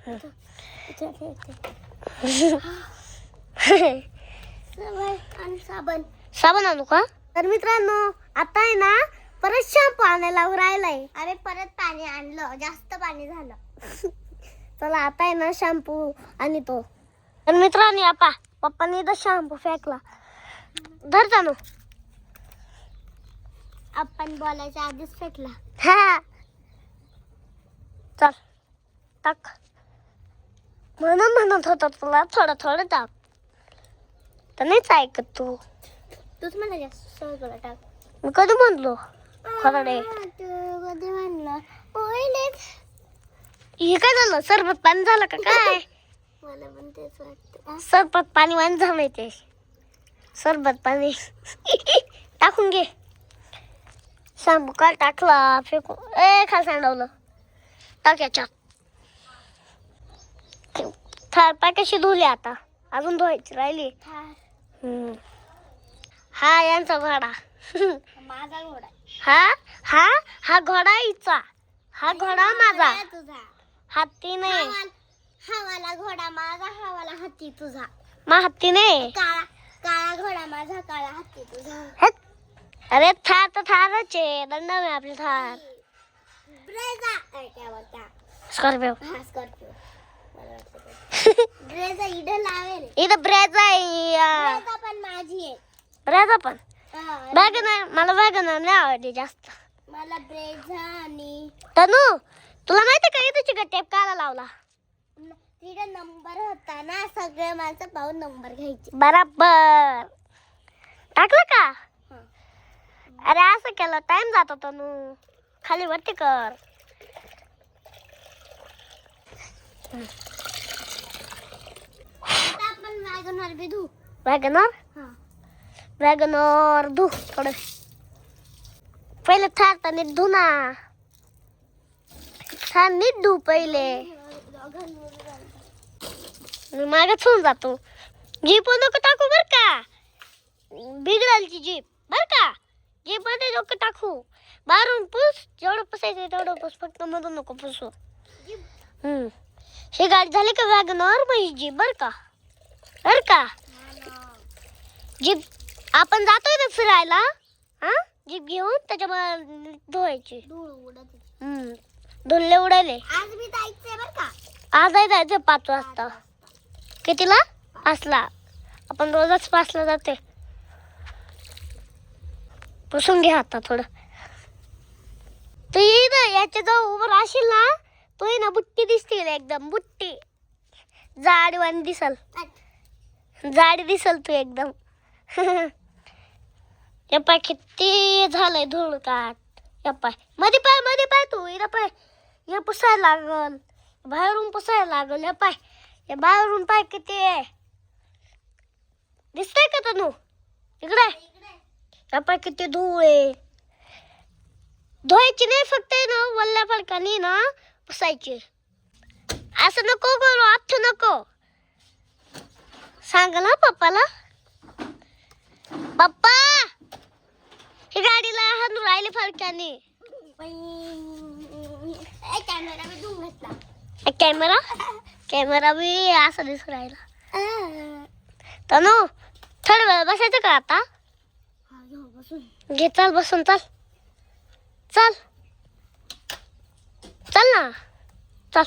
आणि साबण साबण आणू का? तर मित्रांनो आता आहे ना परत शॅम्पू आणायला राहिलाय. अरे परत पाणी आणलं, जास्त पाणी झालं. चला आता आहे ना शॅम्पू आणि तो. तर मित्रांनो आपा पप्पांनी इथं शॅम्पू फेकला. धर जाणू. आपण बोलायच्या आधीच फेकला. हा चल टाक. म्हणत होता तुला थोडं थोडं टाक, तर नाहीच ऐकत तू. तूच मला जास्त सगळं टाक. मी कधी म्हणलो खरडे? कधी म्हणलं पहिलेच. हे काय झालं? सरबत पाणी झालं का काय? मला पण तेच वाटतं. सरबत पाणी वाणी झालंय ते. सरबत पाणी टाकून घे. शॅम्पू काय टाकला फेकून. खाली सांडवलं. टाक याच्यात. थार पाय कशी धुले आता, अजून धुवायची राहिली. हा यांचा घोडा. माझा घोडा. हा हा हा घोडा हिचा. हा घोडा माझा. तुझा हत्ती नाही. हा वाला घोडा माझा, हा वाला हत्ती तुझा. मा हत्ती नाही. काळा काळा घोडा माझा, काळा हत्ती तुझा. अरे थार तर थारच आहे. दंड आहे आपली थार. ब्रेझा काय बोलता? स्कॉर्पिओ. हा स्कॉर्पिओ. ब्रेझा इथं लावेल. इथं ब्रेझा आहे. ब्रेझा पण माझी आहे. ब्रेझा पण. हा, वॅगनर मला वॅगनर नाही आवडते जास्त. मला ब्रेझा आणि तनू तुला माहिती का इथं चिकट टेप काला लावला? तिथे नंबर होता ना, सगळे माणसं पाहून नंबर घ्यायचे. बराबर टाकलं का? अरे असं केलं टाइम जातो तनू. खाली वरती कर. आता आपण वॅगनर बी धू. वॅगनर हा. वॅगनर धू थोडं. पहिले थार तर नीट धू ना. थार नीट धू पहिले. मी मागच होऊन जातो. जीप नको टाकू बर का, बिघडालची जीप बर का. जीप मध्ये नको टाकू. बाहेरून पुस, जेवढं पुसायचं तेवढं पुस, फक्त मधून नको पुसू. ही गाडी झाली का वॅगनर, मग ही जीप बर का. बर का जीप आपण जातोय ना फिरायला. हा जीप घेऊन त्याच्यावर धुवायची. धूळ उडत. धुल्ले उडाले. आज मी जायचंय बर का. आज जायचं 5 वाजता. कितीला? 5ला. आपण रोजच 5ला जाते. पुसून घे आता थोडं. तू इथं याच्या जवळ उभं राहशील ना, तो आहे ना बुट्टी दिसतील एकदम. बुट्टी जाडवानी दिसल. जाडी दिसल तू एकदम. या पाय किती झालंय धूळ काट. या पाय मध्ये पाय तू इथं पाय. या पुसायला लागल, बाहेरून पुसायला लागल. या पाय, या बाहेरून पाय किती आहे दिसतंय का तनू? इकडे या पाय किती धूळ आहे. धुवायची नाही, फक्त ना वल्ल्या फडकानी ना पुसायची. असं नको करू, आठवू नको. सांग ना पप्पाला. पप्पा ही गाडीला हाणून राहिली फडक्याने. कॅमेरा बी धुवून घेतला. कॅमेरा बी असं दिसून राहिला. तनू थोडा वेळ बसायचं का आता? घे चल बसून. चल चल चल ना चल.